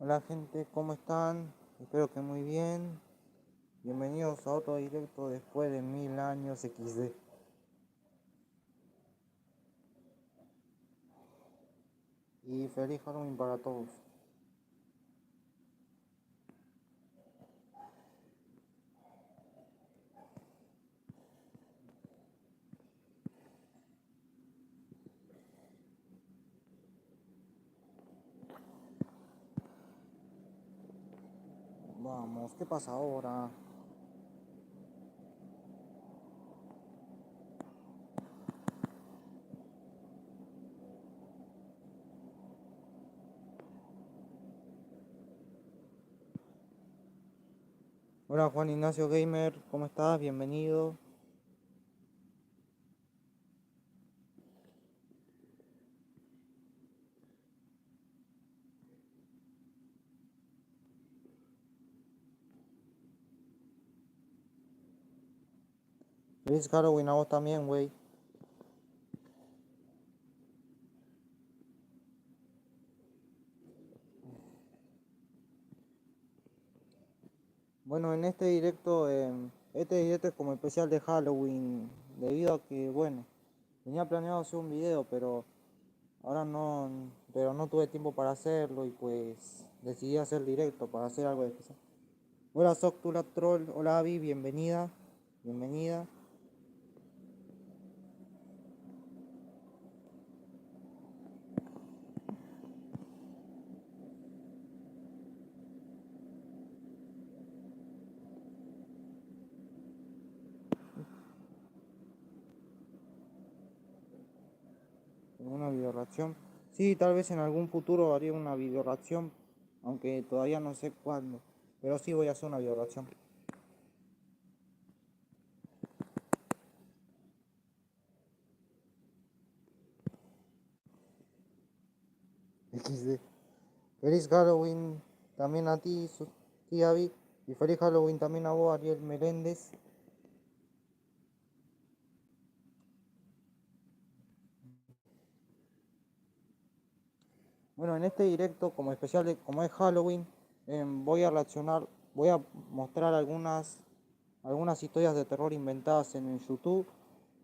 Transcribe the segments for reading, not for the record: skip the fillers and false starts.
Hola gente, ¿cómo están? Espero que muy bien. Bienvenidos a otro directo después de 1000 años XD. Y feliz Halloween para todos. Vamos, ¿qué pasa ahora? Hola Juan Ignacio Gamer, ¿cómo estás? Bienvenido. Feliz Halloween a vos también, güey. Bueno, en este directo es como especial de Halloween, debido a que, bueno, tenía planeado hacer un video, ahora no, pero no tuve tiempo para hacerlo y pues decidí hacer directo para hacer algo de especial. Hola Soctula Troll, hola Avi, bienvenida, bienvenida. ¿Una video reacción? Sí, tal vez en algún futuro haré una video reacción, aunque todavía no sé cuándo, pero sí voy a hacer una video reacción. XD. Feliz Halloween también a ti, tía Avi, y feliz Halloween también a vos, Ariel Meléndez. Bueno, en este directo, como especial, como es Halloween, voy a reaccionar, voy a mostrar algunas historias de terror inventadas en el YouTube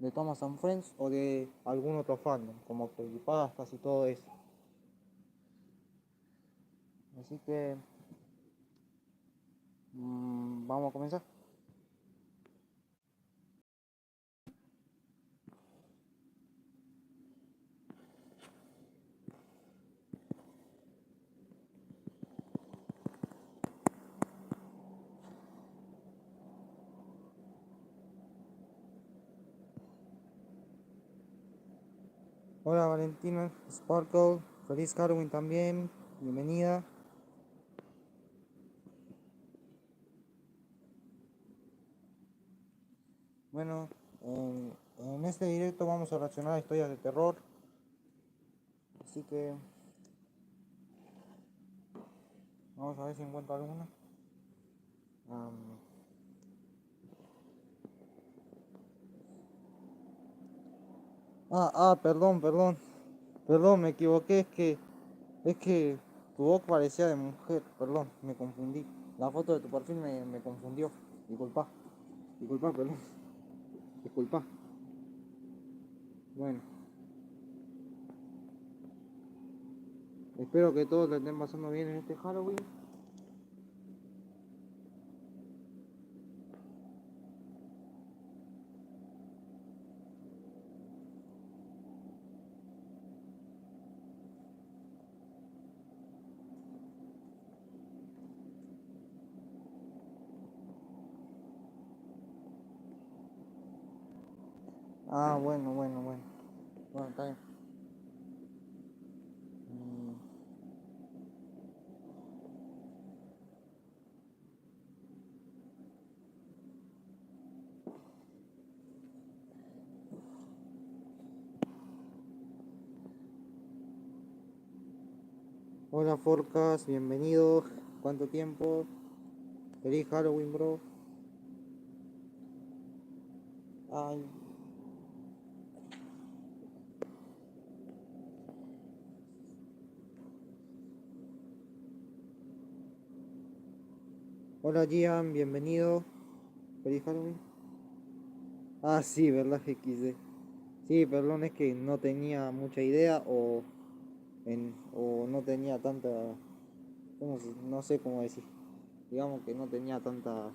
de Thomas and Friends o de algún otro fandom, como creepypastas y todo eso. Así que vamos a comenzar. Hola Valentina Sparkle, feliz Halloween también, bienvenida. Bueno, en este directo vamos a reaccionar a historias de terror, así que vamos a ver si encuentro alguna. Am, perdón, me equivoqué, es que tu voz parecía de mujer, perdón, me confundí. La foto de tu perfil me confundió. Disculpa, disculpa, perdón, disculpa. Bueno, espero que todos te estén pasando bien en este Halloween. Ah, bueno. Bueno, está bien. Mm, Hola Forcas, bienvenido. ¿Cuánto tiempo? Feliz Halloween, bro. Ay, Hola Gian, bienvenido. Feliz Halloween. Ah, sí, ¿verdad? XD. Sí, perdón, es que no tenía mucha idea o no tenía tanta... no sé cómo decir. Digamos que no tenía tanta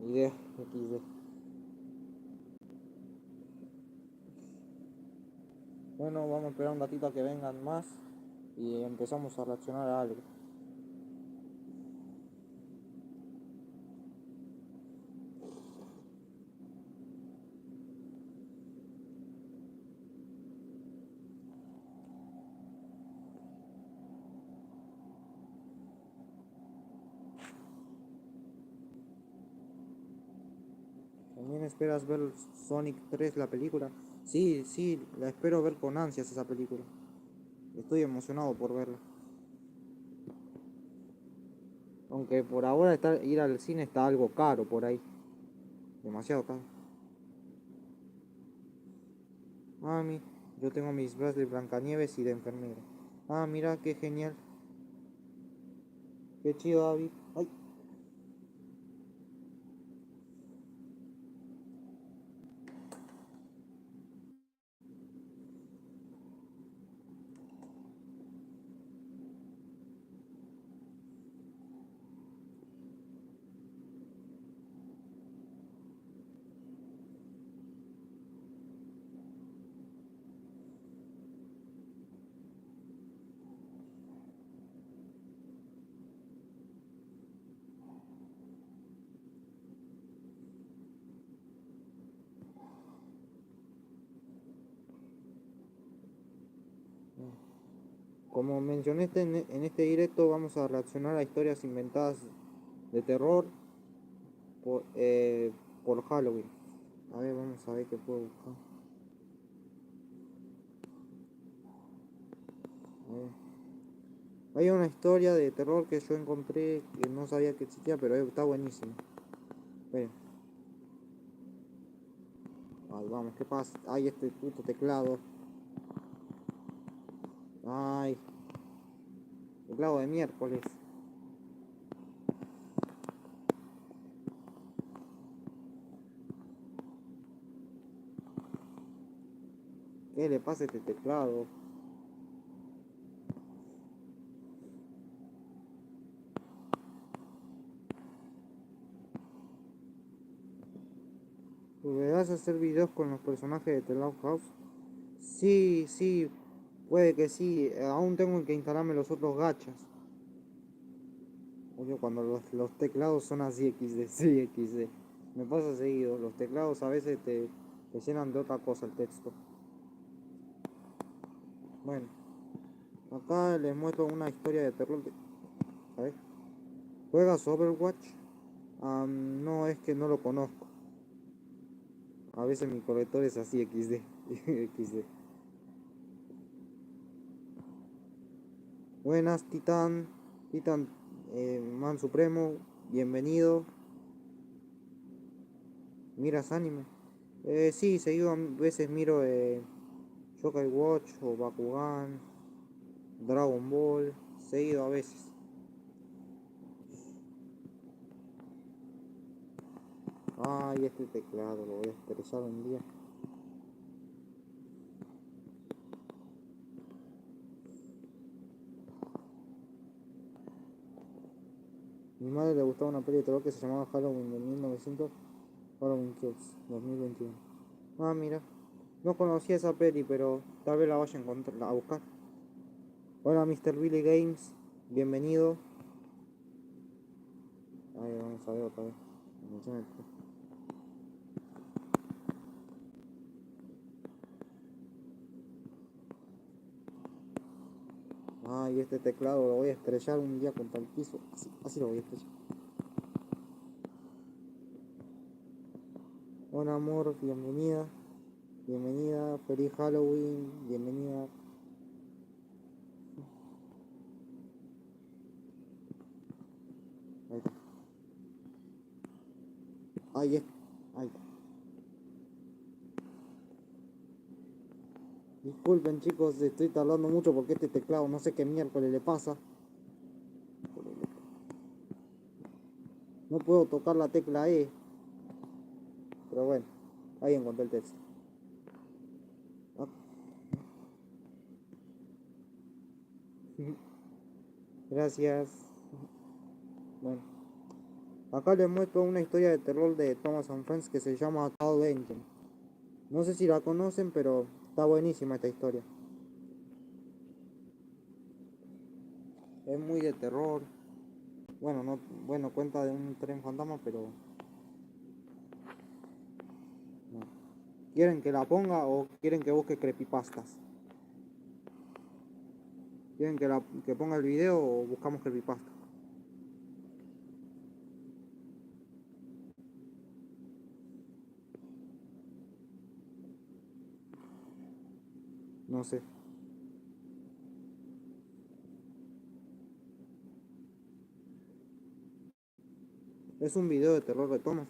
idea. XD. Bueno, vamos a esperar un ratito a que vengan más y empezamos a reaccionar a algo. ¿También esperas ver Sonic 3, la película? Sí, sí, la espero ver con ansias esa película. Estoy emocionado por verla. Aunque por ahora ir al cine está algo caro por ahí. Demasiado caro. Mami, yo tengo mis brazos de Blancanieves y de enfermera. Ah, mira, qué genial. Qué chido, David. Ay, como mencioné en este directo, vamos a reaccionar a historias inventadas de terror por, eh, por Halloween. A ver, vamos a ver qué puedo buscar. A ver. Hay una historia de terror que yo encontré que no sabía que existía, pero está buenísima. Esperen. Ay, vamos, ¿qué pasa? Ay, este puto teclado. Ay, teclado de miércoles. ¿Qué le pasa a este teclado? ¿Volverás a hacer videos con los personajes de The Loud House? Sí, sí, puede que sí. Aún tengo que instalarme los otros gachas. Oye, cuando los teclados son así XD, sí XD. Me pasa seguido. Los teclados a veces te llenan de otra cosa el texto. Bueno, acá les muestro una historia de terror. ¿Sabes? ¿Juegas Overwatch? No, es que no lo conozco. A veces mi corrector es así XD. XD. Buenas, Titán. Titán, Man Supremo, bienvenido. ¿Miras anime? Sí, seguido a veces miro Yokai Watch o Bakugan, Dragon Ball, seguido a veces. Ay, este teclado lo voy a estrellar un día. Mi madre le gustaba una peli de terror que se llamaba Halloween de 1900, Halloween Kills 2021. Ah, mira, no conocía esa peli, pero tal vez la vaya a encontrar, a buscar. Hola, Mr. Billy Games, bienvenido. Ahí vamos a ver otra vez. Ay, este teclado lo voy a estrellar un día contra el piso. Así lo voy a estrellar. Hola, amor, bienvenida. Bienvenida, feliz Halloween, bienvenida. Ahí está. Ahí es. Ahí está. Disculpen chicos, estoy tardando mucho porque este teclado no sé qué miércoles le pasa. No puedo tocar la tecla E, pero bueno, ahí encontré el texto. Ah. Gracias. Bueno, acá les muestro una historia de terror de Thomas and Friends que se llama Tall Engine. No sé si la conocen, pero está buenísima esta historia. Es muy de terror. Bueno, no, bueno, cuenta de un tren fantasma, pero no. ¿Quieren que la ponga o quieren que busque creepypastas? ¿Quieren que ponga el video o buscamos creepypasta? No sé. Es un video de terror de Thomas.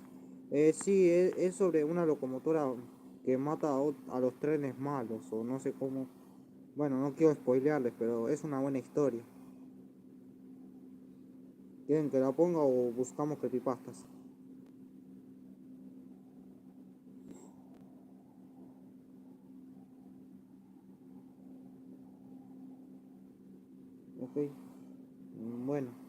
Sí, es sobre una locomotora que mata a los trenes malos, o no sé cómo. Bueno, no quiero spoilearles, pero es una buena historia. ¿Quieren que la ponga o buscamos creepypastas? Ok. Bueno.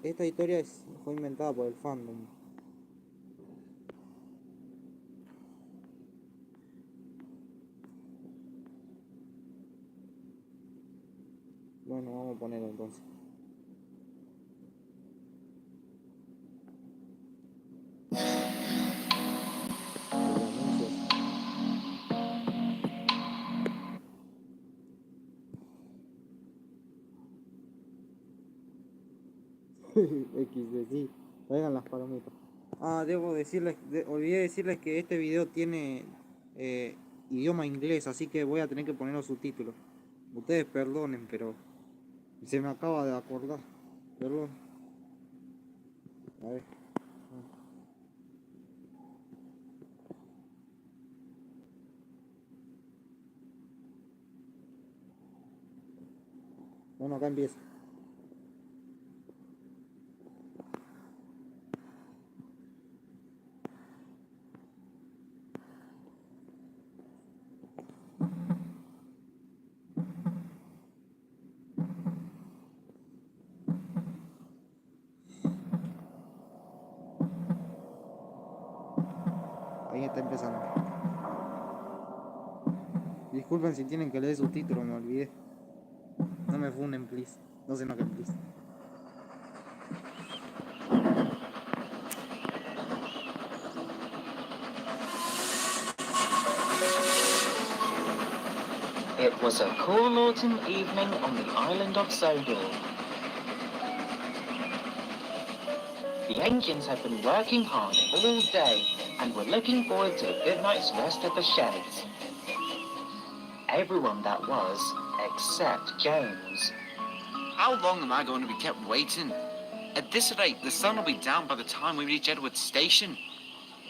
Esta historia fue inventada por el fandom. Bueno, vamos a ponerlo entonces. Los anuncios. XD, sí. Traigan las palomitas. Ah, debo decirles, olvidé decirles que este video tiene idioma inglés, así que voy a tener que poner los subtítulos. Ustedes perdonen, pero se me acaba de acordar. Perdón. A ver. Bueno, acá empieza. Ahí está empezando. Disculpen si tienen que leer subtítulos, me olvidé. No me funen, please. No se enojen, please. It was a cool autumn evening on the island of Sodor. The engines had been working hard all day and were looking forward to a good night's rest at the sheds. Everyone that was, except James. How long am I going to be kept waiting? At this rate, the sun will be down by the time we reach Edward Station.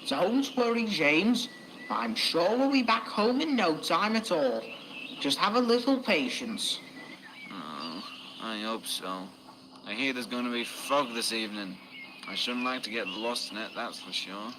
Don't worry, James. I'm sure we'll be back home in no time at all. Just have a little patience. Oh, I hope so. I hear there's going to be fog this evening. I shouldn't like to get lost in it, that's for sure.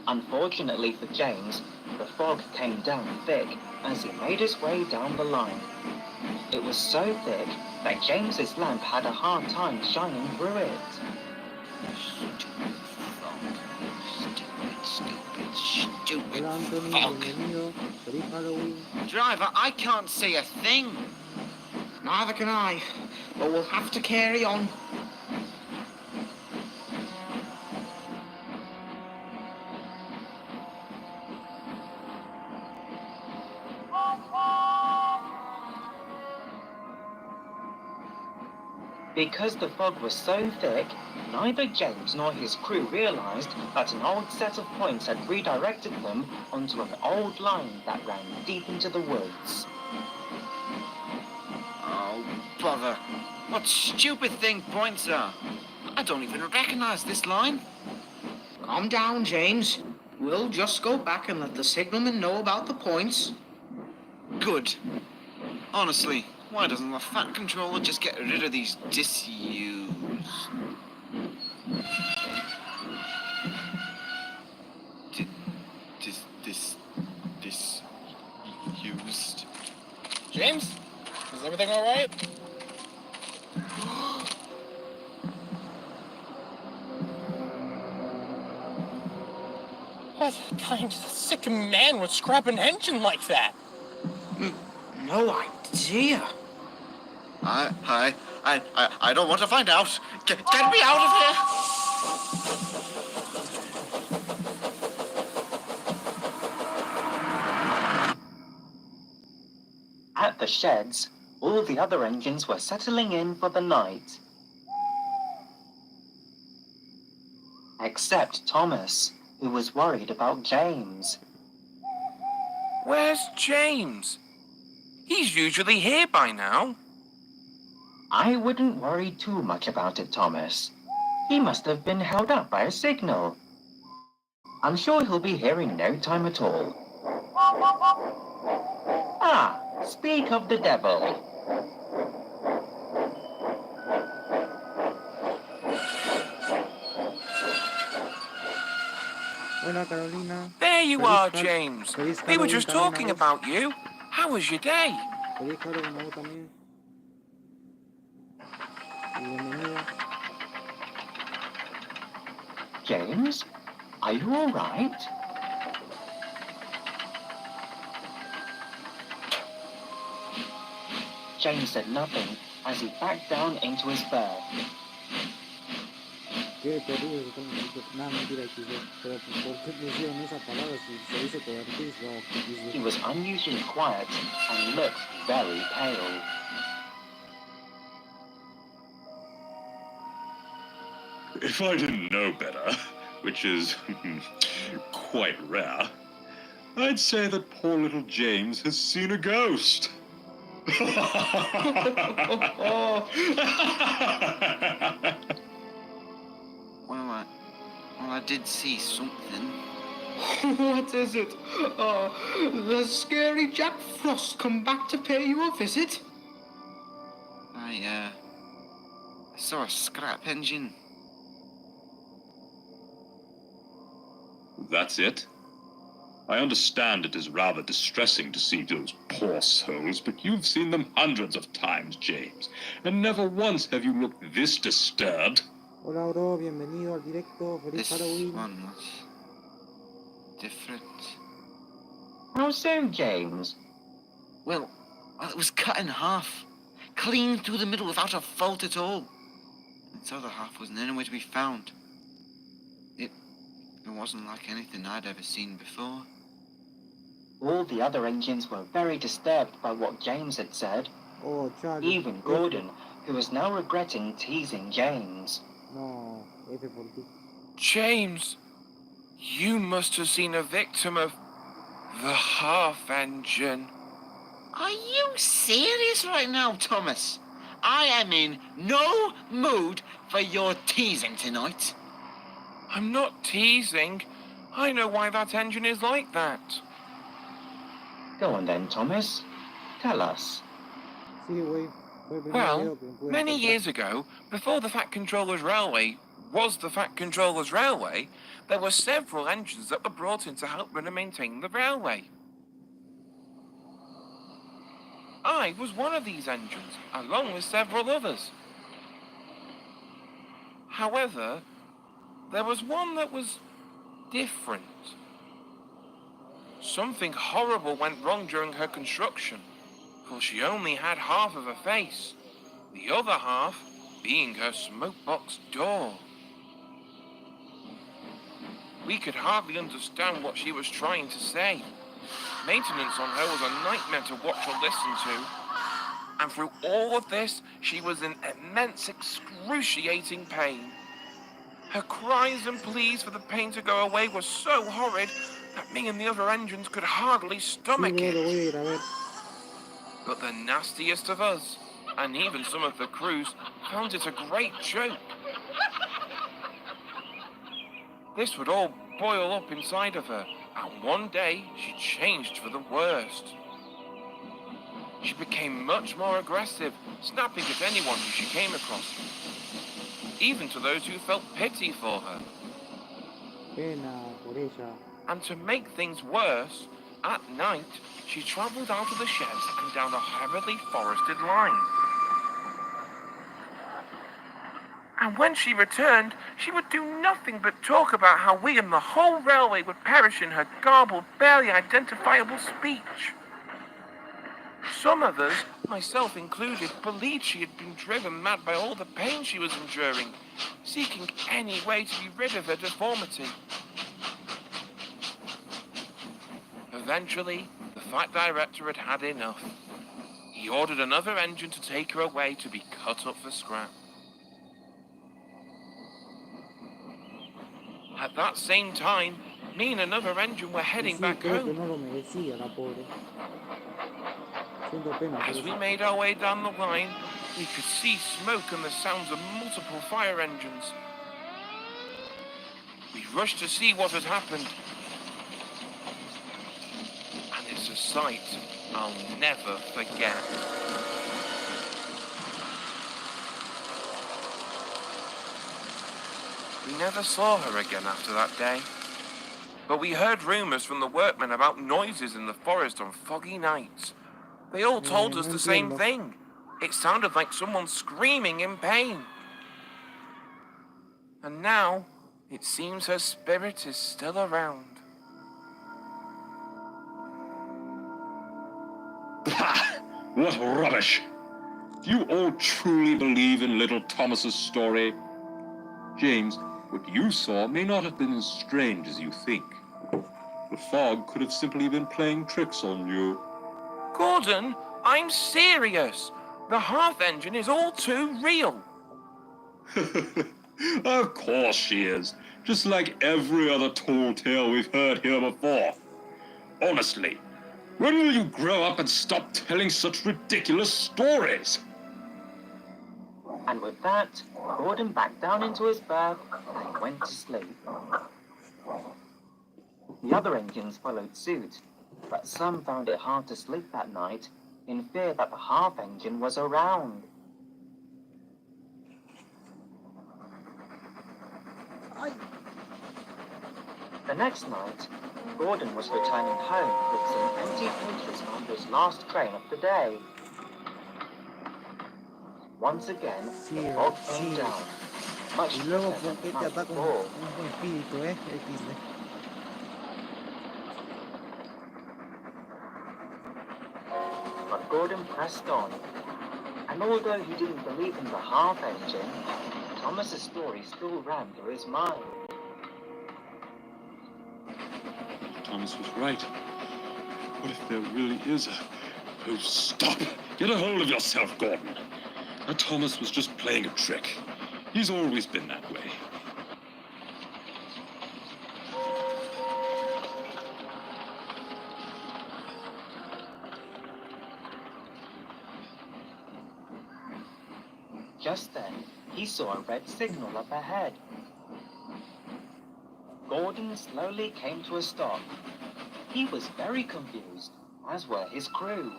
Unfortunately for James, the fog came down thick as he made his way down the line. It was so thick that James's lamp had a hard time shining through it. Stupid fog. Stupid Hola Anthony, fog. bienvenido. Feliz Halloween. Driver, I can't see a thing. Neither can I, but we'll have to carry on. Because the fog was so thick, neither James nor his crew realized that an old set of points had redirected them onto an old line that ran deep into the woods. Oh, Oh, bother. What stupid thing points are? I don't even recognize this line. Calm down, James. We'll just go back and let the signalman know about the points. Good. Honestly, why doesn't the fat controller just get rid of these disused... Disused... James? Is everything all right? What kind of sick man would scrap an engine like that? No idea. I don't want to find out. Get me out of here! At the sheds, all the other engines were settling in for the night. Except Thomas, who was worried about James. Where's James? He's usually here by now. I wouldn't worry too much about it, Thomas. He must have been held up by a signal. I'm sure he'll be here in no time at all. Ah, speak of the devil. Hola Carolina. There you Feliz are, Hal- James. Feliz We were Halloween just también, talking Alex. about you. How was your day? Feliz Halloween a vos también. Y bienvenida. James, are you all right? James said nothing as he backed down into his berth. Qué terrible que tengo. Nada, mentira, XD. Pero ¿por qué pusieron esa palabra si se dice cobertizo? He was unusually quiet and looked very pale. If I didn't know better, which is quite rare, I'd say that poor little James has seen a ghost. Well, I did see something. What is it? Oh, the scary Jack Frost come back to pay you a visit? I saw a scrap engine. That's it? I understand it is rather distressing to see those poor souls, but you've seen them hundreds of times, James, and never once have you looked this disturbed. Hola, bro, bienvenido al directo. Feliz This Halloween. one was different. How so, James? Well, it was cut in half, clean through the middle without a fault at all. Its other half wasn't anywhere to be found. It wasn't like anything I'd ever seen before. All the other engines were very disturbed by what James had said. Oh, Charlie. Even Gordon, who was now regretting teasing James. No, F por ti. James, you must have seen a victim of the half engine. Are you serious right now, Thomas? I am in no mood for your teasing tonight. I'm not teasing. I know why that engine is like that. Go on then, Thomas. Tell us. Sí, güey. Fue el primer Well, video que me pude many encontrar. years ago, before the Fat Controller's Railway was the Fat Controller's Railway, there were several engines that were brought in to help run and maintain the railway. I was one of these engines, along with several others. However, there was one that was different. Something horrible went wrong during her construction, for she only had half of her face, the other half being her smokebox door. We could hardly understand what she was trying to say. Maintenance on her was a nightmare to watch or listen to. And through all of this, she was in immense, excruciating pain. Her cries and pleas for the pain to go away were so horrid that me and the other engines could hardly Sí, stomach bro, lo it. voy a ir a ver. But the nastiest of us and even some of the crews found it a great joke. This would all boil up inside of her, and one day she changed for the worst. She became much more aggressive, snapping at anyone who she came across, even to those who felt pity for her. Pena por ella. And to make things worse, at night, she travelled out of the sheds and down a heavily forested line. And when she returned, she would do nothing but talk about how we and the whole railway would perish in her garbled, barely identifiable speech. Some others, myself included, believed she had been driven mad by all the pain she was enduring, seeking any way to be rid of her deformity. Eventually, the Fat Director had had enough. He ordered another engine to take her away to be cut up for scrap. At that same time, me and another engine were heading Sí, back creo que home. no lo merecía la pobre. Siento pena por As we ella. made our way down the line, we could see smoke and the sounds of multiple fire engines. We rushed to see what had happened. And it's a sight I'll never forget. We never saw her again after that day. But we heard rumours from the workmen about noises in the forest on foggy nights. They all told us No the same entiendo. thing. It sounded like someone screaming in pain. And now, it seems her spirit is still around. Pah! What rubbish! Do you all truly believe in little Thomas's story? James, what you saw may not have been as strange as you think. The fog could have simply been playing tricks on you. Gordon, I'm serious. The half engine is all too real. Of course she is. Just like every other tall tale we've heard here before. Honestly, when will you grow up and stop telling such ridiculous stories? And with that, Gordon backed down into his berth and went to sleep. The other engines followed suit, but some found it hard to sleep that night in fear that the half engine was around. The next night, Gordon was returning home with some empty pages on his last train of the day. Once again, the fog came down, much Y luego, thicker ¿por qué than the te night ataca before. un espíritu, XD? But Gordon pressed on, and although he didn't believe in the half engine, Thomas's story still ran through his mind. Thomas was right. What if there really is a... Oh, stop! Get a hold of yourself, Gordon. Thomas was just playing a trick. He's always been that way. Just then, he saw a red signal up ahead. Gordon slowly came to a stop. He was very confused, as were his crew.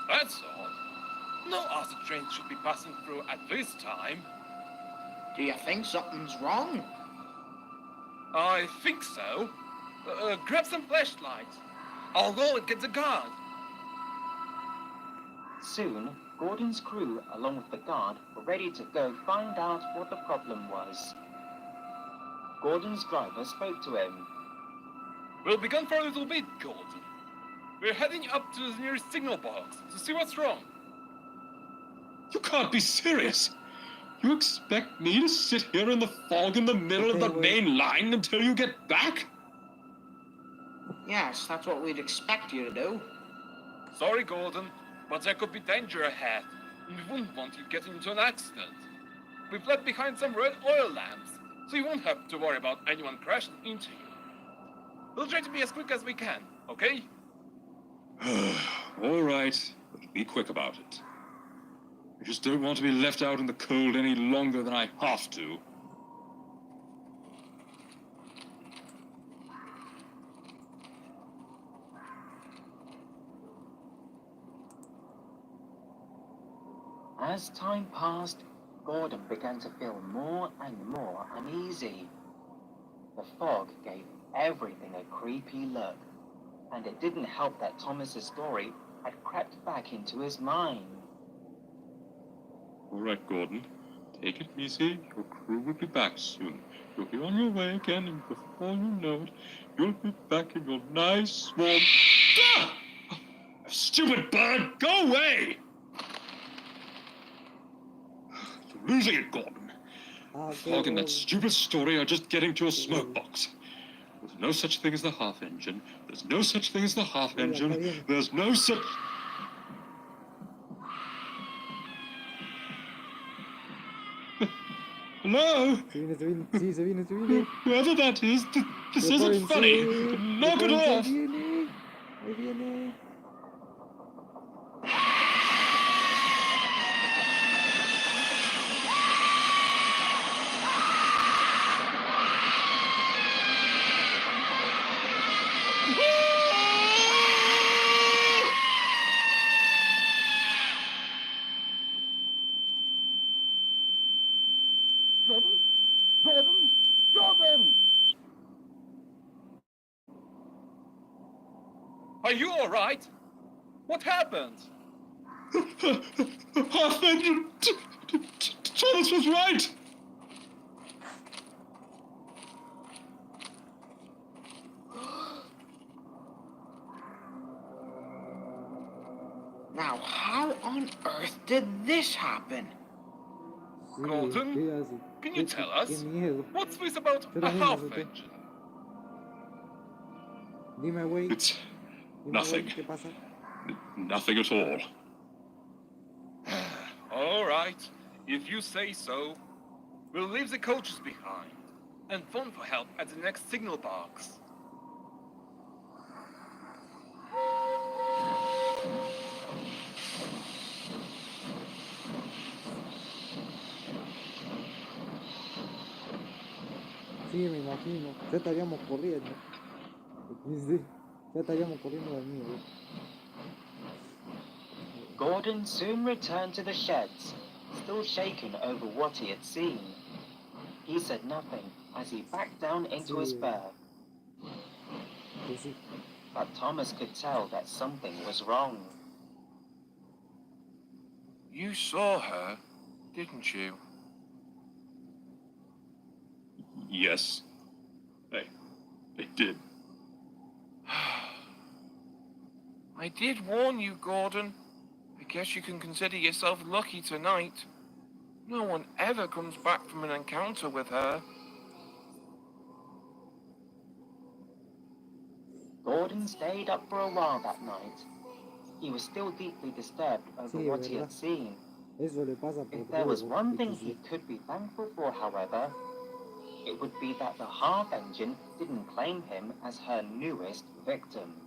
That's odd. No other trains should be passing through at this time. Do you think something's wrong? I think so. Grab some flashlights. I'll go and get the guard. Soon, Gordon's crew, along with the guard, were ready to go find out what the problem was. Gordon's driver spoke to him. We'll be gone for a little bit, Gordon. We're heading up to the nearest signal box to see what's wrong. You can't be serious. You expect me to sit here in the fog in the middle of the main line until you get back? Yes, that's what we'd expect you to do. Sorry, Gordon, but there could be danger ahead, and we wouldn't want you getting into an accident. We've left behind some red oil lamps, so you won't have to worry about anyone crashing into you. We'll try to be as quick as we can, okay? All right. but be quick about it. I just don't want to be left out in the cold any longer than I have to. As time passed, Gordon began to feel more and more uneasy. The fog gave everything a creepy look, and it didn't help that Thomas's story had crept back into his mind. All right, Gordon. Take it easy. Your crew will be back soon. You'll be on your way again, and before you know it, you'll be back in your nice, warm... Ah! Stupid bird! Go away! You're losing it, Gordon. The fog and that stupid story are just getting to your smoke box. There's no such thing as the half engine. There's no such thing as the half engine. There's no such... Hello? Sí, se viene. Whoever that is, this isn't funny. Knock it off! Ahí viene. Gordon? Gordon? Gordon! Are you all right? What happened? Half engine! Thomas was right! Now, how on earth did this happen? Gordon, can you tell us? What's this about a half engine? Dime, güey. It's nothing. ¿Qué pasa? Nothing at all. All right, if you say so. We'll leave the coaches behind and phone for help at the next signal box. Sí, me imagino. Ya estaríamos corriendo. Sí, ya estaríamos corriendo del mío. Gordon soon returned to the sheds, still shaken over what he had seen. He said nothing as he backed down into his berth, but Thomas could tell that something was wrong. You saw her, didn't you? Yes. I did. I did warn you, Gordon. I guess you can consider yourself lucky tonight. No one ever comes back from an encounter with her. Gordon stayed up for a while that night. He was still deeply disturbed over what he had seen. If there was one thing he could be thankful for, however, it would be that the half engine didn't claim him as her newest victim.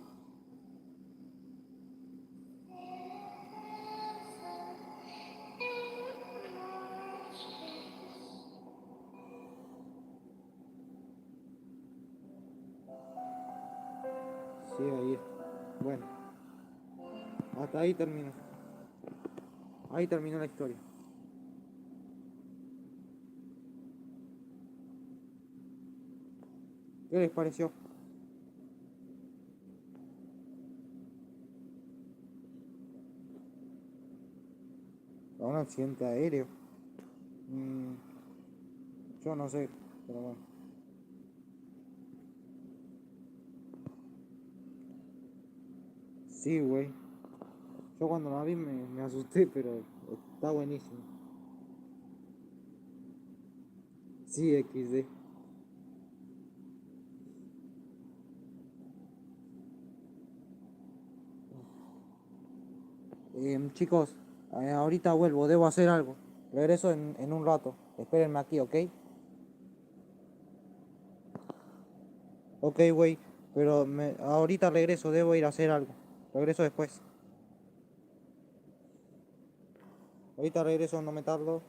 Sí, ahí es. Bueno, hasta ahí terminó. Ahí terminó la historia. ¿Qué les pareció? ¿Un accidente aéreo? Yo no sé, pero bueno. Sí, güey. Yo cuando la vi me asusté, pero está buenísimo. Sí, XD. Chicos, ahorita vuelvo, debo hacer algo. Regreso en un rato. Espérenme aquí, ¿ok? Ok, güey, pero ahorita regreso, debo ir a hacer algo. Regreso después. Ahorita regreso a no meterlo.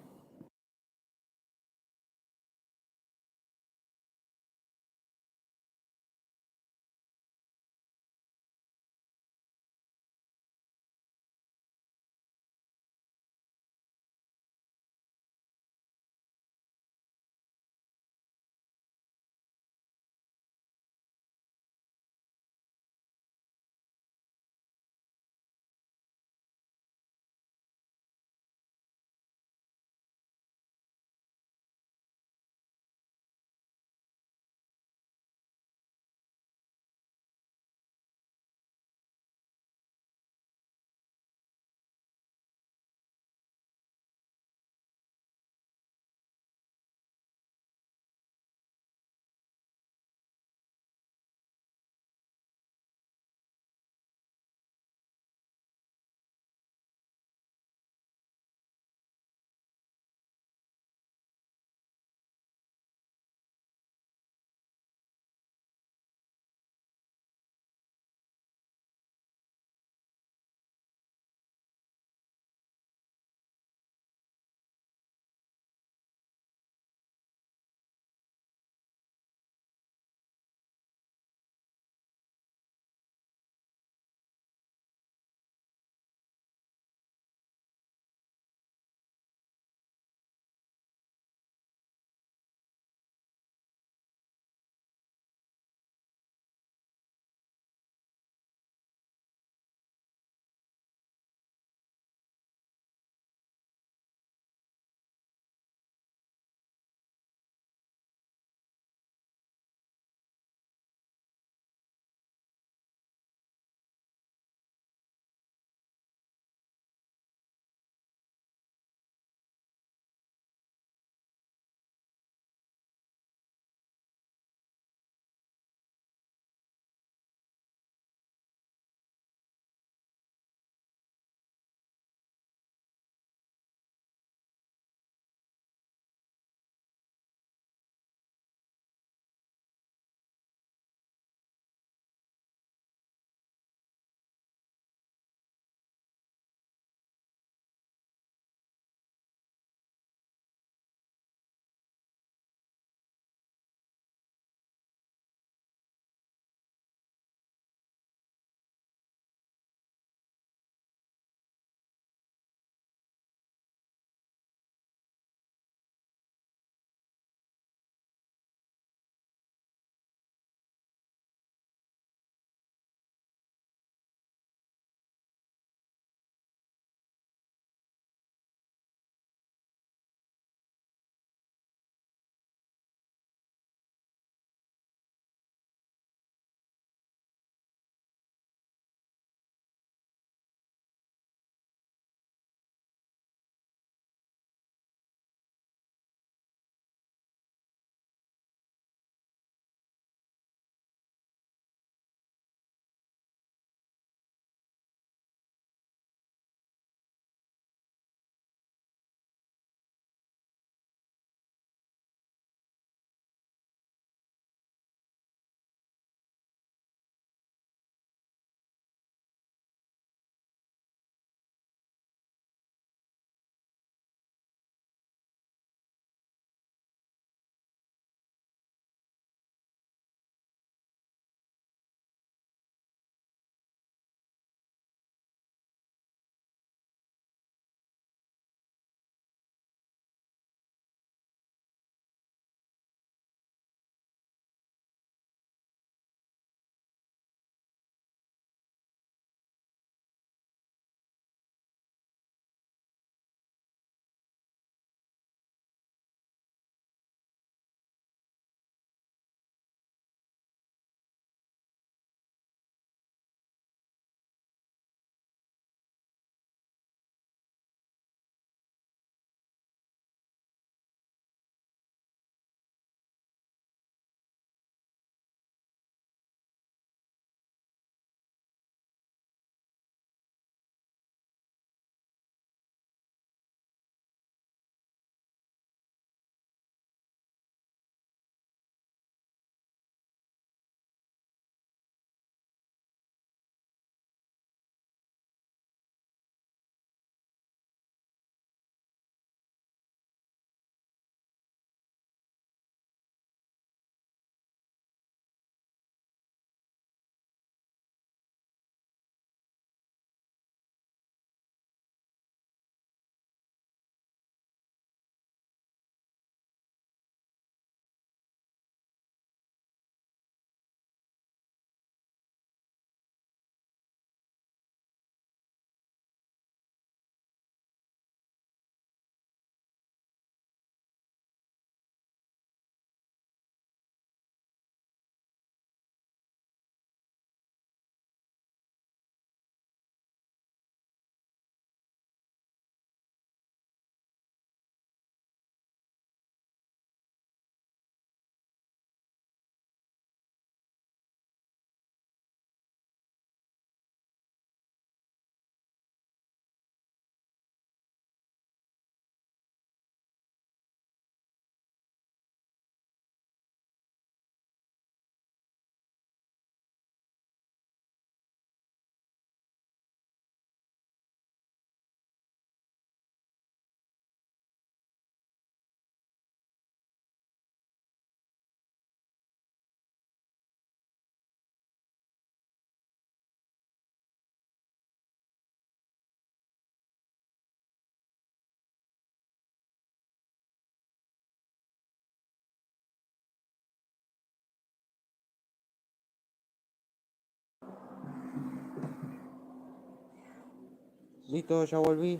Listo, ya volví.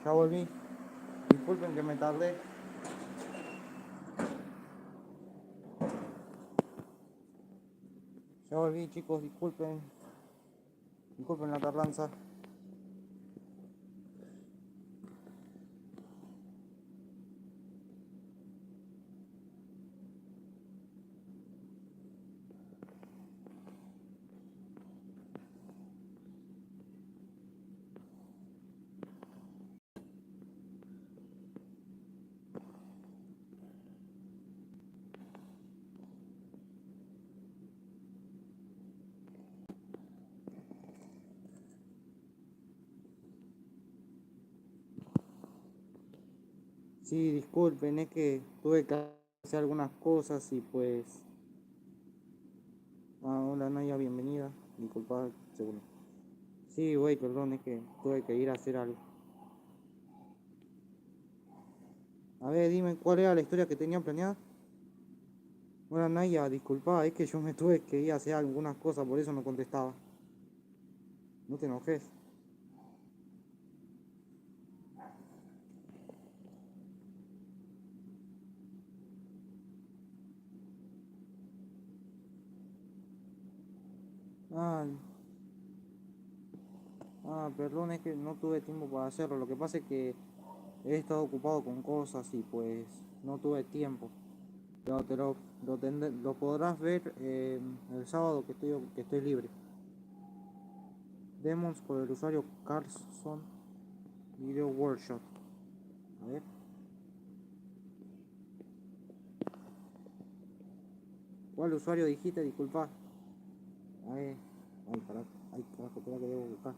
Ya volví. Disculpen que me tardé. Ya volví, chicos, disculpen. Disculpen la tardanza. Sí, disculpen, es que tuve que hacer algunas cosas y pues... hola Naya, bienvenida. Disculpa, seguro. Sí, güey, perdón, es que tuve que ir a hacer algo. A ver, dime, ¿cuál era la historia que tenía planeada? Bueno, Naya, disculpa, es que yo me tuve que ir a hacer algunas cosas, por eso no contestaba. No te enojes. Ah, perdón, es que no tuve tiempo para hacerlo. Lo que pasa es que he estado ocupado con cosas y pues no tuve tiempo. Pero lo podrás ver el sábado que estoy libre. Demons por el usuario Carson Video Workshop. A ver. ¿Cuál usuario dijiste? Disculpa. A ver. Ay, carajo, espera que debo buscar.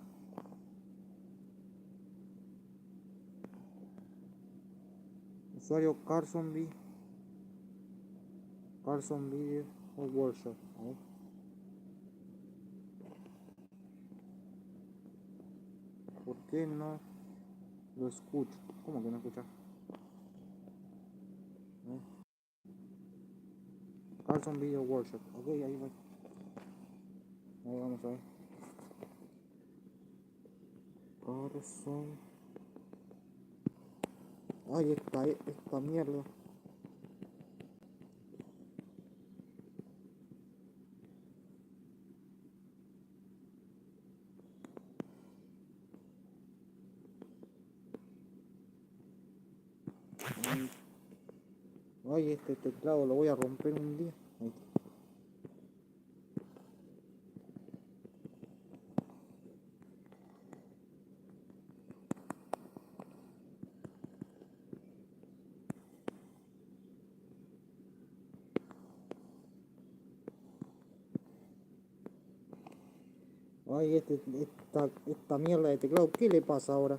Usuario Carson Video Workshop. A ver. ¿Por qué no lo escucho? ¿Cómo que no escuchas? Carson Video Workshop. Ok, ahí voy. Ahí vamos a ver. Carson. Ay, esta mierda. Ay, este teclado lo voy a romper un día. Ahí está. Ay, esta mierda de teclado, ¿qué le pasa ahora?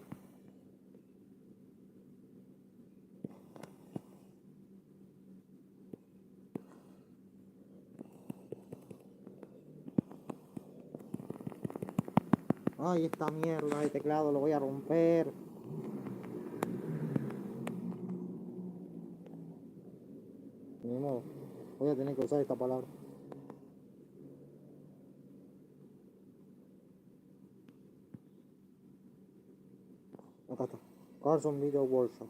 Ay, esta mierda de teclado lo voy a romper. De modo, voy a tener que usar esta palabra. Acá está. Carson Video Workshop.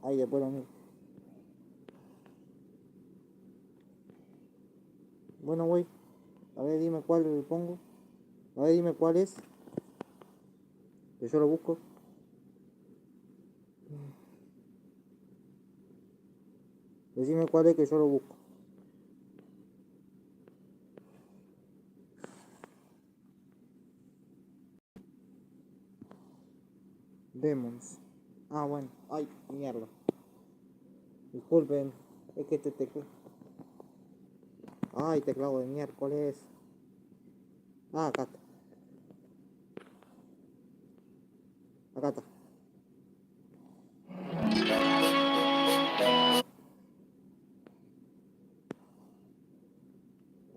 Ahí después lo miro. Bueno, güey. A ver, dime cuál le pongo. A ver, dime cuál es. Que yo lo busco. Decime cuál es que yo lo busco. Demons. Ah, bueno. Ay, mierda. Disculpen. Es que este teclado. Ay, teclado de miércoles. Ah, acá está. Acá está.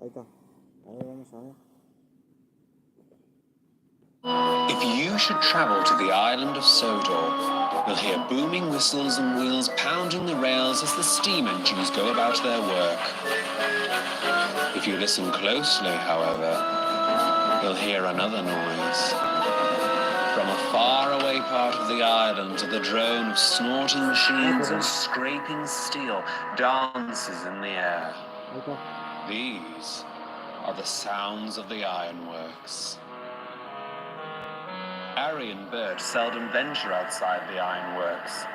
Ahí está. A ver, vamos a ver. If you should travel to the island of Sodor, you'll hear booming whistles and wheels pounding the rails as the steam engines go about their work. If you listen closely, however, he'll hear another noise. From a faraway part of the island, the drone of snorting machines and scraping steel dances in the air. These are the sounds of the ironworks. Harry and Bert seldom venture outside the ironworks.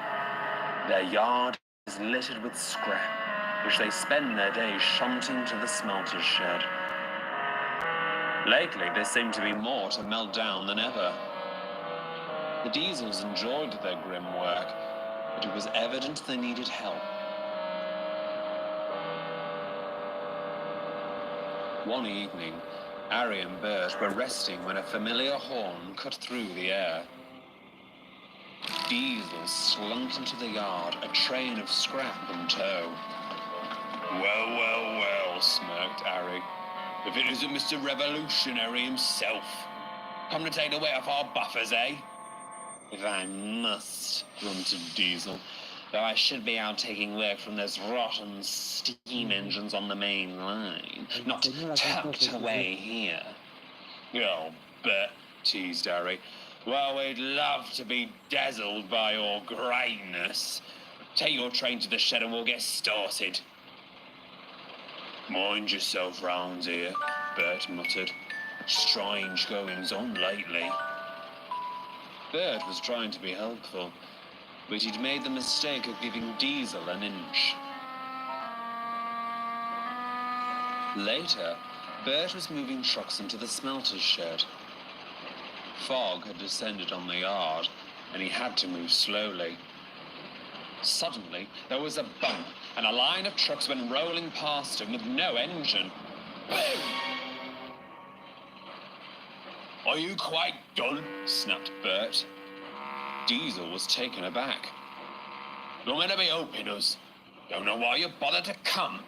Their yard is littered with scrap, which they spend their days shunting to the smelter's shed. Lately, there seemed to be more to melt down than ever. The Diesels enjoyed their grim work, but it was evident they needed help. One evening, Harry and Bert were resting when a familiar horn cut through the air. Diesel slunk into the yard, a train of scrap in tow. Well, well, well, smirked Harry. If it isn't Mr. Revolutionary himself. Come to take the weight off our buffers, eh? If I must, grunted Diesel, though I should be out taking work from those rotten steam engines on the main line, not tucked away here. Oh, Bert, teased Harry. Well, we'd love to be dazzled by your greatness. Take your train to the shed and we'll get started. Mind yourself round here, Bert muttered. Strange goings on lately. Bert was trying to be helpful, but he'd made the mistake of giving Diesel an inch. Later, Bert was moving trucks into the smelter's shed. Fog had descended on the yard, and he had to move slowly. Suddenly, there was a bump, and a line of trucks went rolling past him with no engine. Boom! Are you quite done? Snapped Bert. Diesel was taken aback. You're meant to be helping us. Don't know why you bothered to come.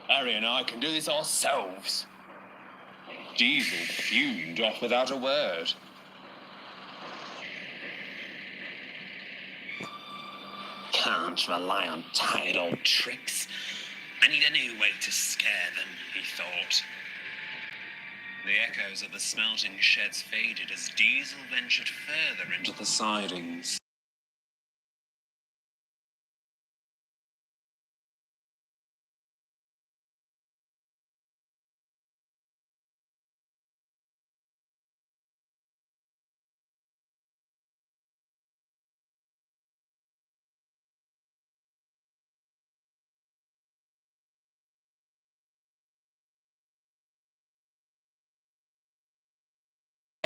Harry and I can do this ourselves. Diesel fumed off without a word. Can't rely on tired old tricks. I need a new way to scare them, he thought. The echoes of the smelting sheds faded as Diesel ventured further into the sidings.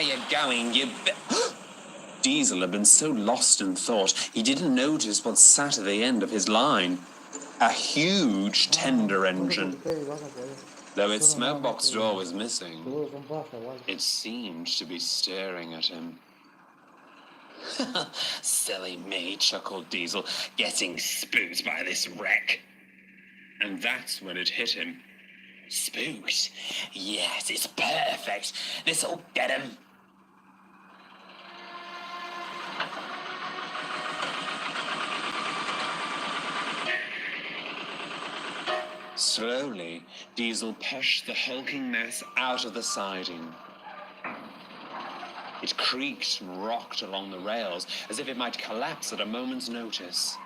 Where you going, you Diesel had been so lost in thought, he didn't notice what sat at the end of his line. A huge tender engine. Though its smoke box door was missing, it seemed to be staring at him. Silly me, chuckled Diesel, getting spooked by this wreck. And that's when it hit him. Spooked? Yes, it's perfect. This'll get him. Slowly, Diesel pushed the hulking mass out of the siding. It creaked and rocked along the rails as if it might collapse at a moment's notice.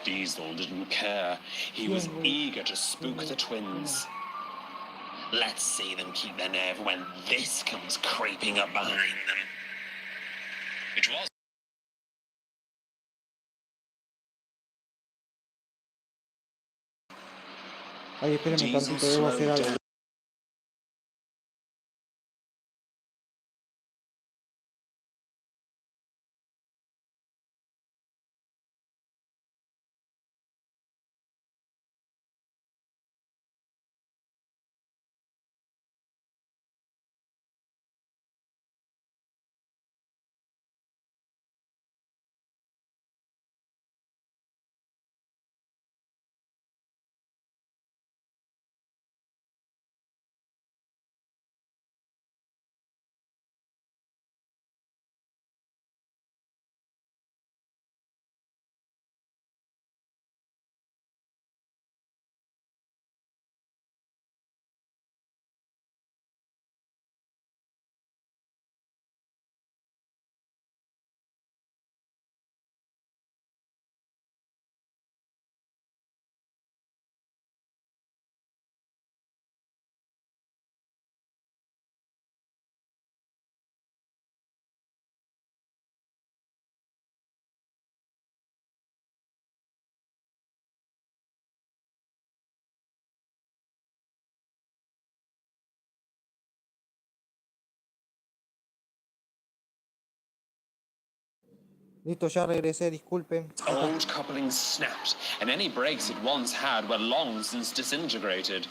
Diesel didn't care. He was eager to spook the twins. Let's see them keep their nerve when this comes creeping up behind them. It was Ay, espérenme Diesel tantito, debo hacer slowed algo. down. Listo, ya regresé, disculpen. Old couplings snapped, and any breaks it once had were long since disintegrated.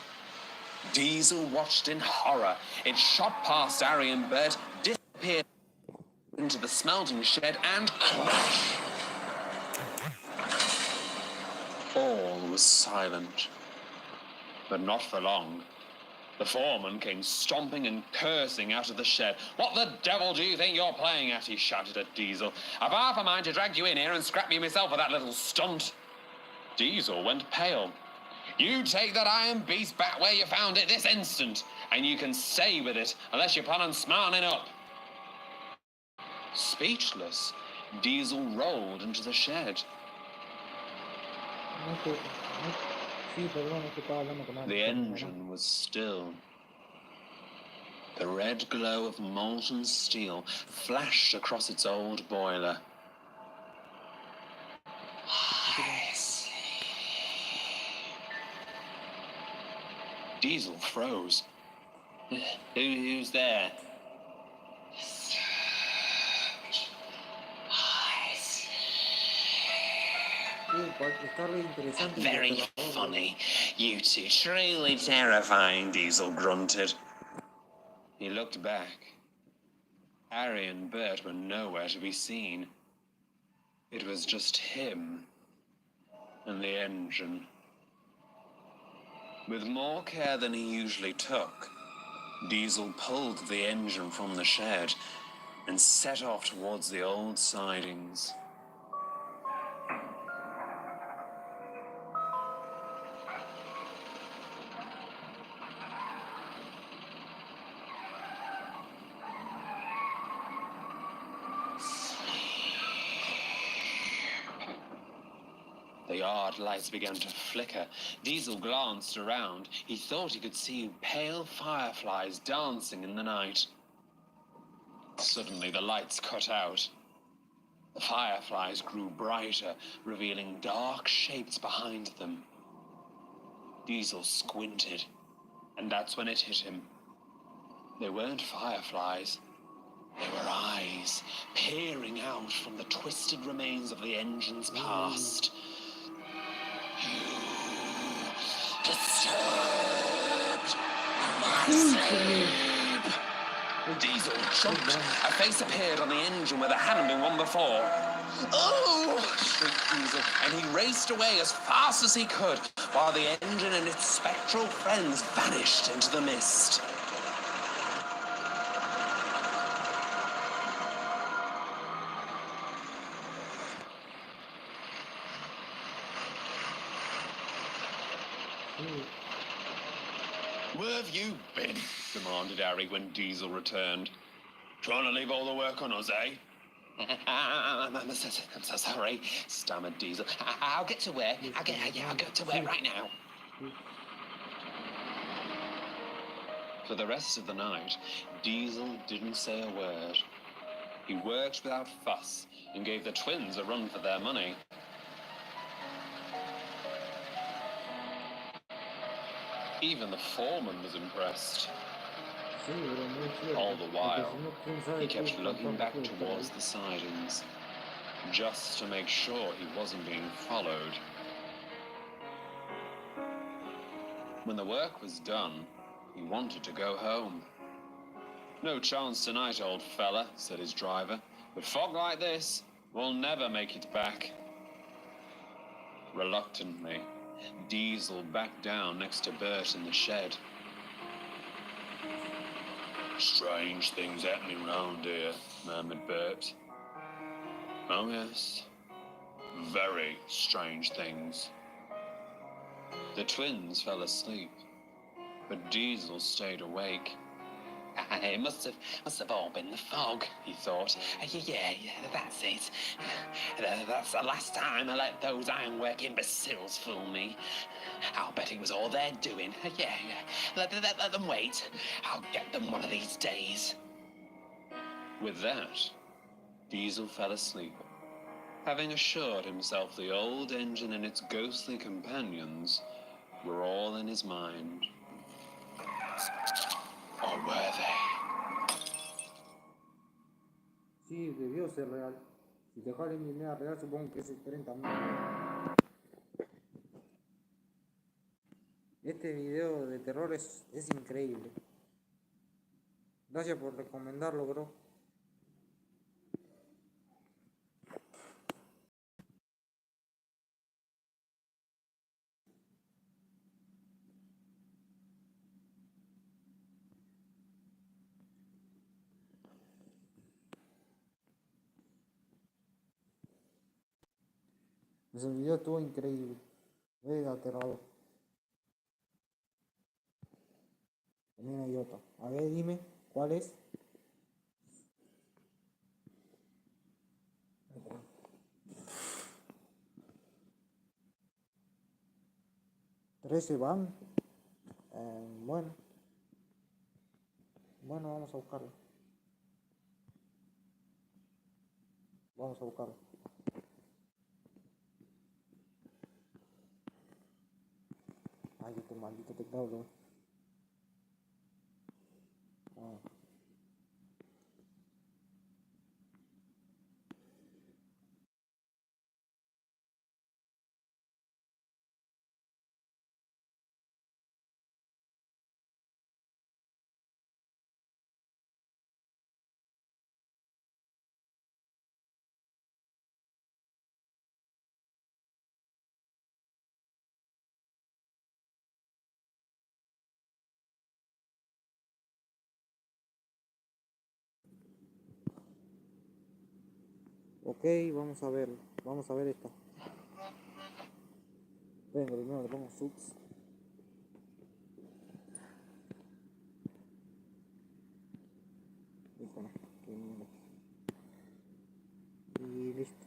Diesel watched in horror. It shot past Harry and Bert, disappeared into the smelting shed, and crash! All was silent. But not for long. The foreman came stomping and cursing out of the shed. "What the devil do you think you're playing at?" he shouted at Diesel. "I've half a mind to drag you in here and scrap you myself for that little stunt." Diesel went pale. "You take that iron beast back where you found it this instant, and you can stay with it unless you plan on smartening up." Speechless, Diesel rolled into the shed. The engine was still. The red glow of molten steel flashed across its old boiler. Diesel froze. Who's there? Very funny. You two truly terrifying, Diesel grunted. He looked back. Harry and Bert were nowhere to be seen. It was just him and the engine. With more care than he usually took, Diesel pulled the engine from the shed and set off towards the old sidings. The yard lights began to flicker. Diesel glanced around. He thought he could see pale fireflies dancing in the night. Suddenly, the lights cut out. The fireflies grew brighter, revealing dark shapes behind them. Diesel squinted, and that's when it hit him. They weren't fireflies. They were eyes, peering out from the twisted remains of the engine's past. Disturbed my sleep. Diesel jumped. A face appeared on the engine where there hadn't been one before. "Oh!" shrieked Diesel, and he raced away as fast as he could, while the engine and its spectral friends vanished into the mist. "Where have you been?" demanded Harry when Diesel returned. "Trying to leave all the work on us, eh?" I'm so sorry," stammered Diesel. I'll get to work. I'll get to work right now." For the rest of the night, Diesel didn't say a word. He worked without fuss and gave the twins a run for their money. Even the foreman was impressed. All the while, he kept looking back towards the sidings, just to make sure he wasn't being followed. When the work was done, he wanted to go home. "No chance tonight, old fella," said his driver. "With fog like this, we'll never make it back." Reluctantly, Diesel backed down next to Bert in the shed. "Strange things happening round here," murmured Bert. "Oh, yes. Very strange things." The twins fell asleep, but Diesel stayed awake. It must have all been the fog, he thought. Yeah, that's it. That's the last time I let those ironwork imbeciles fool me. I'll bet it was all their doing. Yeah. Let them wait. I'll get them one of these days. With that, Diesel fell asleep, having assured himself the old engine and its ghostly companions were all in his mind. Or were they? Sí, debió ser real. Si te jala en dinero real, supongo que es el 30.000. Este video de terror es increíble. Gracias por recomendarlo, bro. Ese video estuvo increíble. Es aterrador. También hay otro. A ver, dime, ¿cuál es? ¿13 van? Bueno. Bueno, vamos a buscarlo. Vamos a buscarlo. Ay, este maldito teclado. Ah. Ok, vamos a verlo. Vamos a ver esta. Venga, primero le pongo subs. Listo, no. Y listo.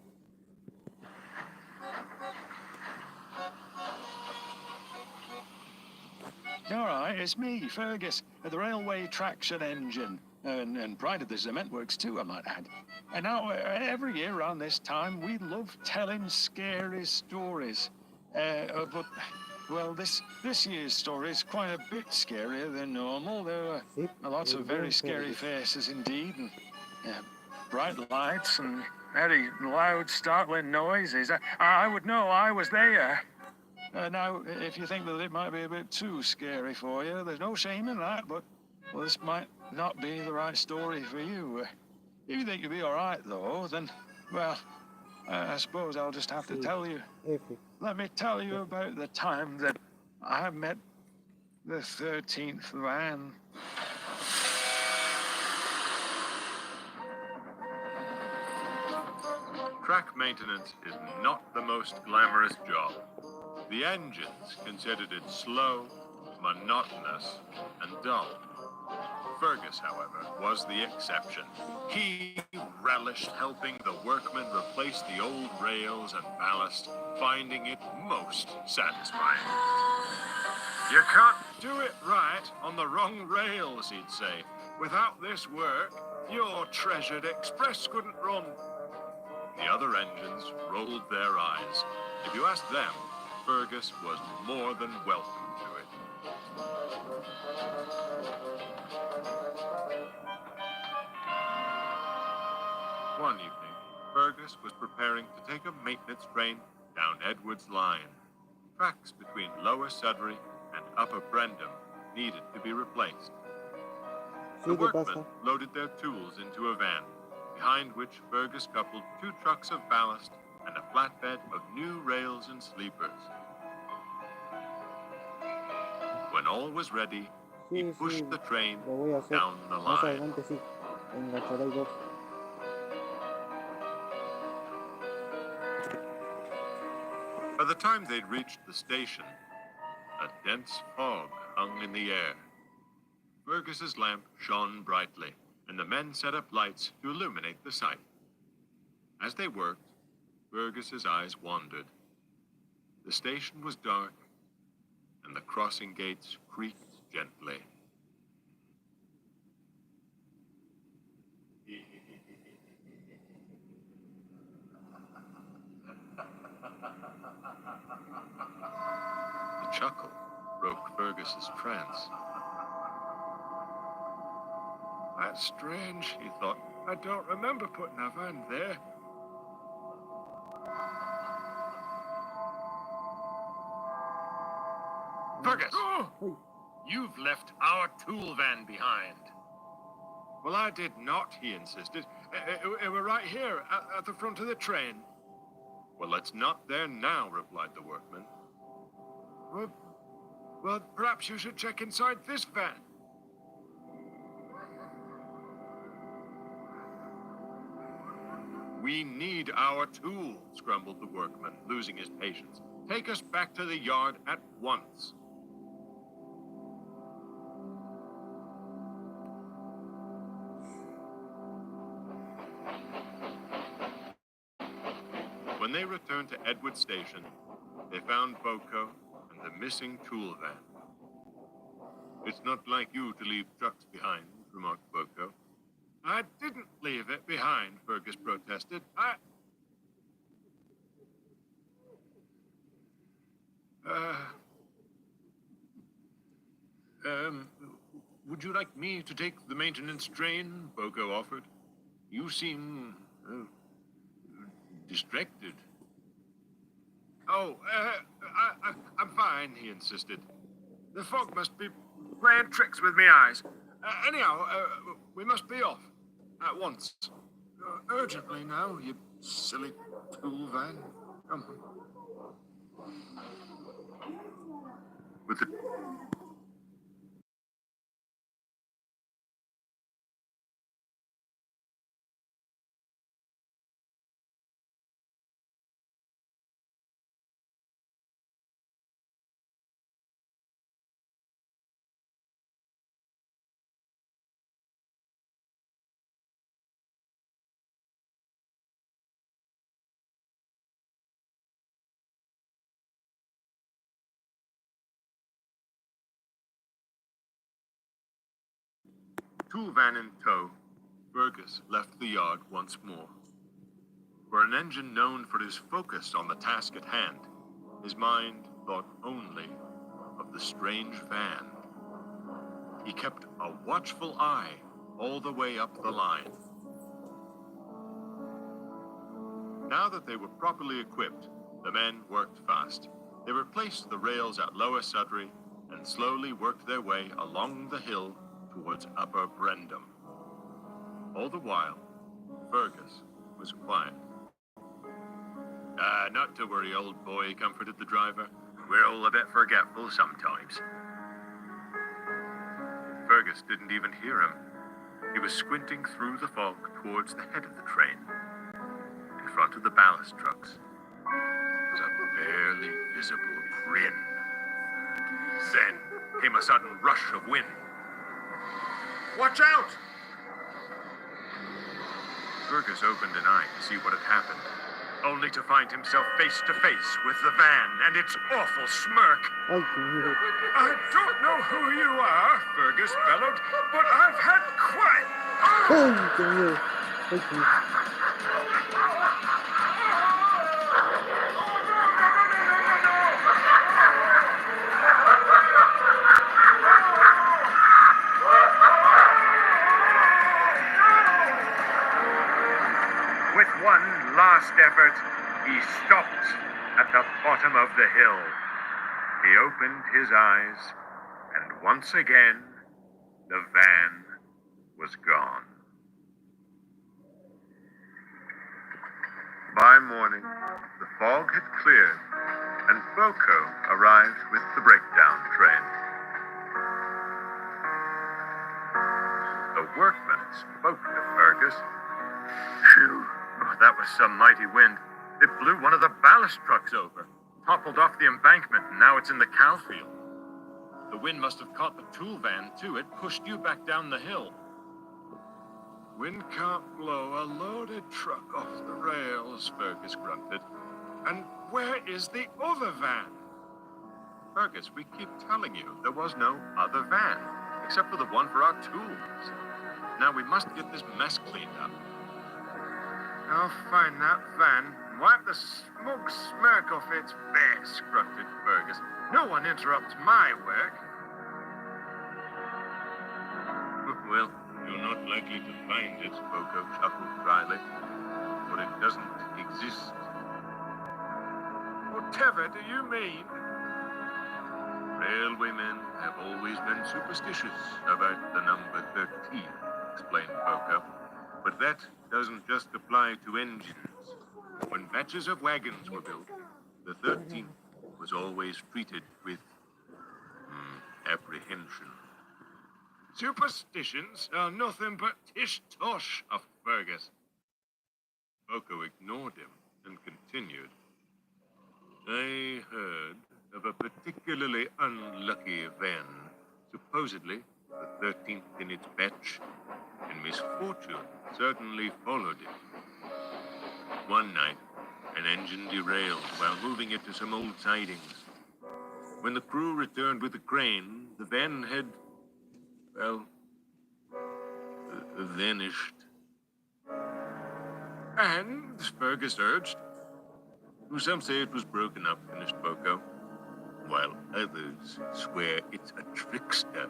All right, it's me, Fergus, at the railway traction engine, and pride of the cement works too, I might add. And now, every year around this time, we love telling scary stories. But, well, this year's story is quite a bit scarier than normal. There were lots of very scary faces indeed, and bright lights and very loud, startling noises. I would know I was there. Now, if you think that it might be a bit too scary for you, there's no shame in that, but, well, this might not be the right story for you. If you think you'll be all right, though, then, well, I suppose I'll just have to tell you. Let me tell you about the time that I met the 13th man. Track maintenance is not the most glamorous job. The engines considered it slow, monotonous, and dull. Fergus, however, was the exception. He relished helping the workmen replace the old rails and ballast, finding it most satisfying. You can't do it right on the wrong rails, he'd say. Without this work, your treasured express couldn't run. The other engines rolled their eyes. If you asked them, Fergus was more than welcome to it. One evening, Fergus was preparing to take a maintenance train down Edward's Line. Tracks between Lower Sudbury and Upper Brendam needed to be replaced. The workmen loaded their tools into a van, behind which Fergus coupled 2 trucks of ballast and a flatbed of new rails and sleepers. When all was ready, he pushed the train down the line. By the time they'd reached the station, a dense fog hung in the air. Fergus's lamp shone brightly, and the men set up lights to illuminate the sight. As they worked, Fergus's eyes wandered. The station was dark, and the crossing gates creaked gently. A chuckle broke Fergus's trance. That's strange, he thought. I don't remember putting a van there. You've left our tool van behind. Well, I did not, he insisted. It were right here, at the front of the train. Well, it's not there now, replied the workman. Well, perhaps you should check inside this van. We need our tools, grumbled the workman, losing his patience. Take us back to the yard at once. When they returned to Edward Station, they found Boko and the missing tool van. It's not like you to leave trucks behind, remarked Boko. I didn't leave it behind, Fergus protested. Would you like me to take the maintenance train? Boko offered. You seem distracted. Oh, I'm fine, he insisted. The fog must be playing tricks with me eyes. Anyhow, we must be off at once. Urgently now, you silly tool van. Come on. With the tool van in tow, Fergus left the yard once more. For an engine known for his focus on the task at hand, his mind thought only of the strange van. He kept a watchful eye all the way up the line. Now that they were properly equipped, the men worked fast. They replaced the rails at Lower Sudbury and slowly worked their way along the hill towards Upper Brendam. All the while, Fergus was quiet. Not to worry, old boy, comforted the driver. We're all a bit forgetful sometimes. Fergus didn't even hear him. He was squinting through the fog towards the head of the train. In front of the ballast trucks was a barely visible grin. Then came a sudden rush of wind. Watch out! Fergus opened an eye to see what had happened, only to find himself face to face with the van and its awful smirk. I don't know who you are, Fergus bellowed, but I've had quite... With one last effort, he stopped at the bottom of the hill. He opened his eyes, and once again, the van was gone. By morning, the fog had cleared, and Boko arrived with the breakdown train. The workman spoke to Fergus. Phew. Oh, that was some mighty wind. It blew one of the ballast trucks over, toppled off the embankment, and now it's in the cow field. The wind must have caught the tool van, too. It pushed you back down the hill. Wind can't blow a loaded truck off the rails, Fergus grunted. And where is the other van? Fergus, we keep telling you there was no other van, except for the one for our tools. Now we must get this mess cleaned up. I'll find that van and wipe the smug smirk off its face, grunted Fergus. No one interrupts my work. Well, you're not likely to find it, Boko chuckled dryly. But it doesn't exist. Whatever do you mean? Railwaymen have always been superstitious about the number 13, explained Boko. But that doesn't just apply to engines. When batches of wagons were built, the 13th was always treated with apprehension. Superstitions are nothing but tish-tosh of Fergus. Boko ignored him and continued. I heard of a particularly unlucky van, supposedly the 13th in its batch, and misfortune certainly followed it. One night, an engine derailed while moving it to some old sidings. When the crew returned with the crane, the van had, well, vanished. And, Fergus urged, some say it was broken up, finished Boko, while others swear it's a trickster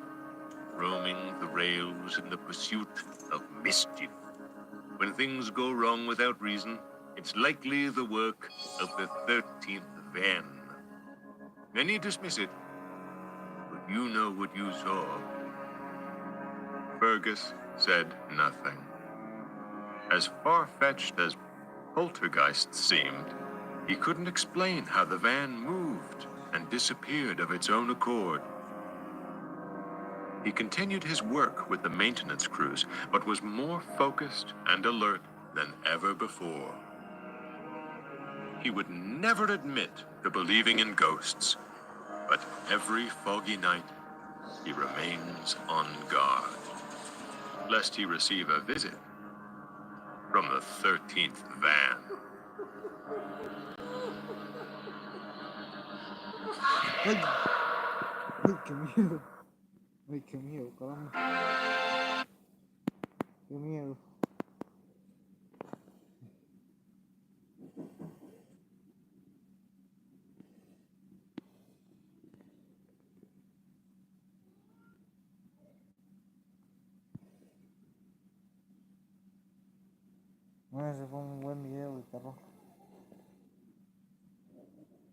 roaming the rails in the pursuit of mischief. When things go wrong without reason, it's likely the work of the 13th van. Many dismiss it, but you know what you saw. Fergus said nothing. As far-fetched as poltergeists seemed, he couldn't explain how the van moved and disappeared of its own accord. He continued his work with the maintenance crews, but was more focused and alert than ever before. He would never admit to believing in ghosts, but every foggy night he remains on guard, lest he receive a visit from the 13th van. Ay, ay, qué miedo. Ay, qué miedo, caramba. Qué miedo. Bueno, ese fue un buen video de terror.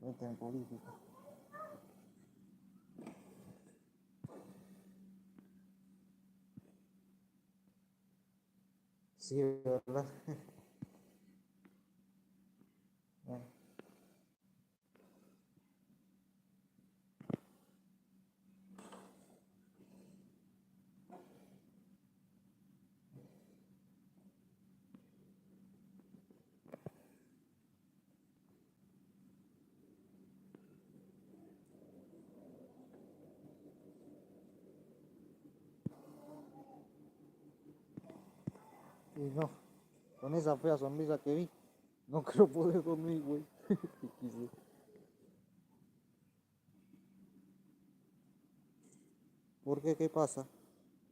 Vete en política. Sí, ¿verdad? Bueno. Y no, con esa fea sonrisa que vi, no creo poder dormir, güey. Quise. ¿Por qué? ¿Qué pasa?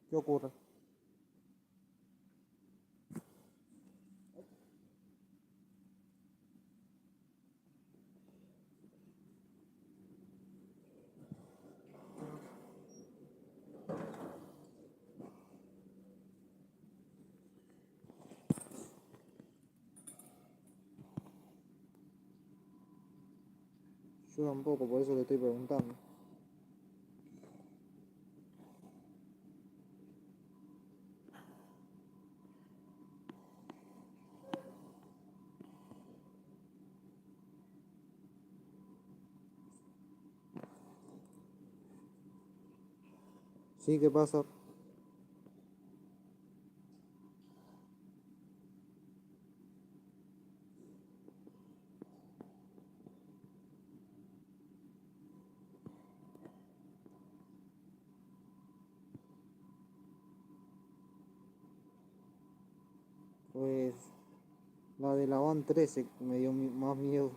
¿Qué ocurre? Yo tampoco, por eso le estoy preguntando. Sí, ¿qué pasa? Pues la de la van 13 me dio más miedo.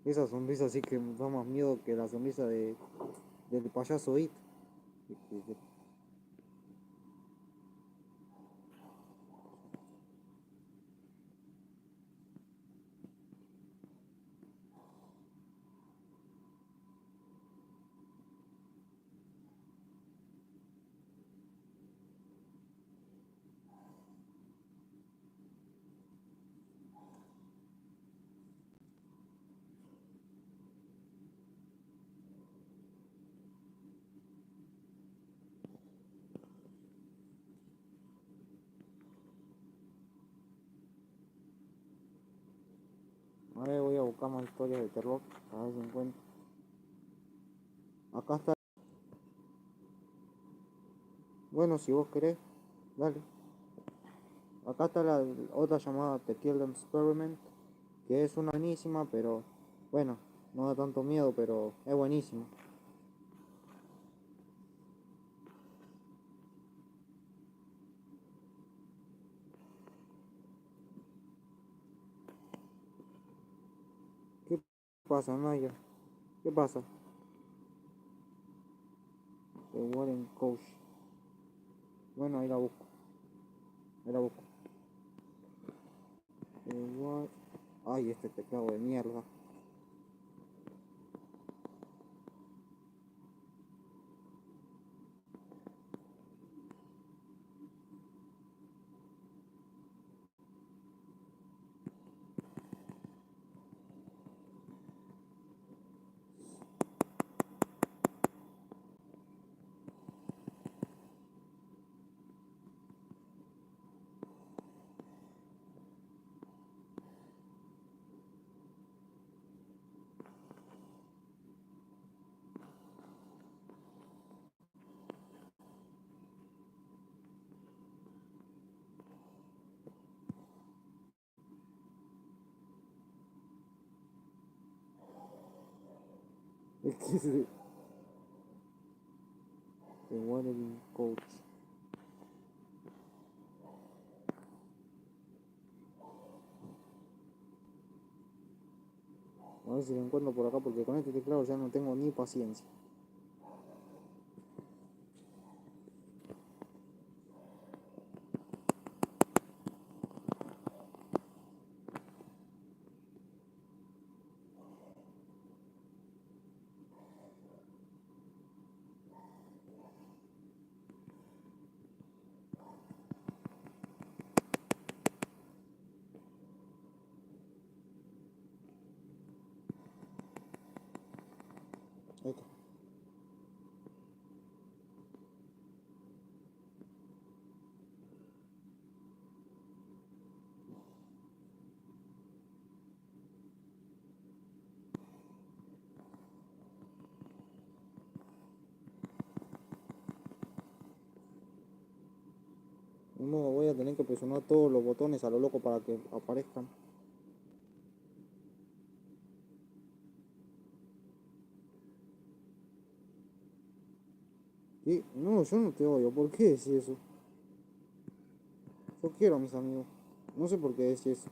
Esa sonrisa sí que me da más miedo que la sonrisa del payaso It. buscar más historias de terror, a ver si encuentro. Acá está. Bueno, si vos querés, dale. Acá está la otra llamada The Kill Them Experiment, que es una buenísima, pero bueno, no da tanto miedo, pero es buenísima. ¿Qué pasa, Naya? ¿Qué pasa? The Warren Coach. Bueno, ahí la busco. Ahí la busco. Ay, este teclado de mierda. Es que se... The Warren Coach. A ver si lo encuentro por acá, porque con este teclado ya no tengo ni paciencia. Ahí está. No, voy a tener que presionar todos los botones a lo loco para que aparezcan. ¿Qué? No, yo no te odio. ¿Por qué decís eso? Yo quiero a mis amigos. No sé por qué decís eso.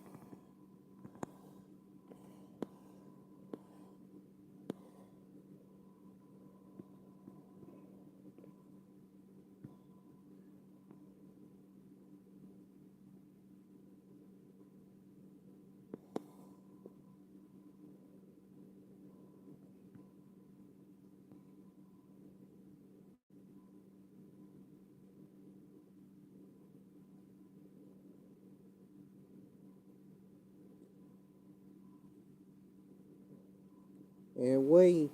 Güey,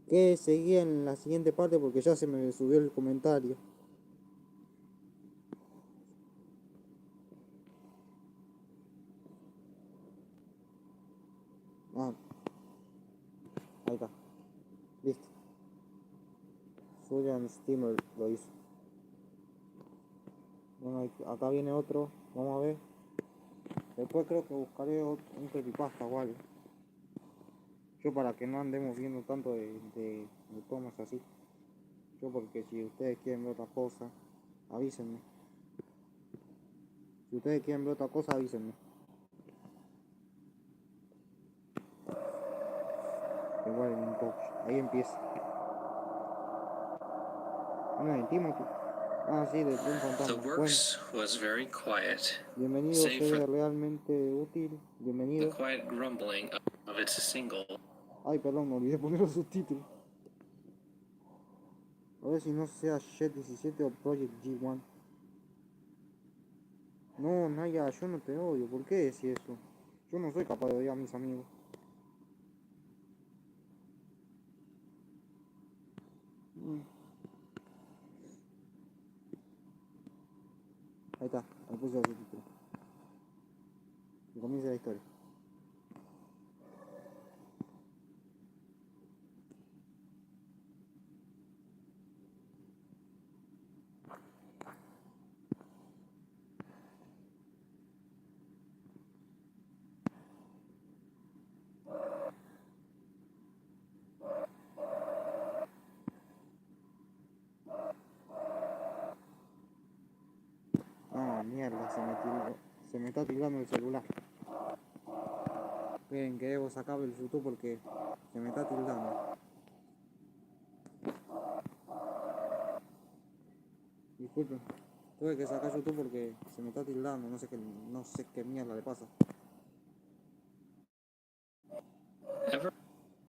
que seguía en la siguiente parte porque ya se me subió el comentario. Ah, ahí está. Listo. Julian Steamer lo hizo. Bueno, acá viene otro. Vamos a ver. Después creo que buscaré un creepypasta o algo. Yo para que no andemos viendo tanto de tomas así. Yo porque si ustedes quieren ver otra cosa, avísenme. Si ustedes quieren ver otra cosa, avísenme. Igual en un coach. Ahí empieza. Una de Timothy. Ah, sí, de un fantasma. The works was very quiet, Bienvenido, save for sea realmente útil. the Bienvenido. quiet grumbling of its single. Ay, perdón, me olvidé poner los subtítulos. A ver si no sea Jet 17 o Project G1. No, Naya, yo no te odio. ¿Por qué decís eso? Yo no soy capaz de odiar a mis amigos. Ahí está, ahí puse los subtítulos. Y comienza la historia. se me está tildando el celular. Esperen que debo sacarlo el YouTube porque se me está tildando. Disculpen, tuve que sacar YouTube porque se me está tildando, no sé qué mierda le pasa.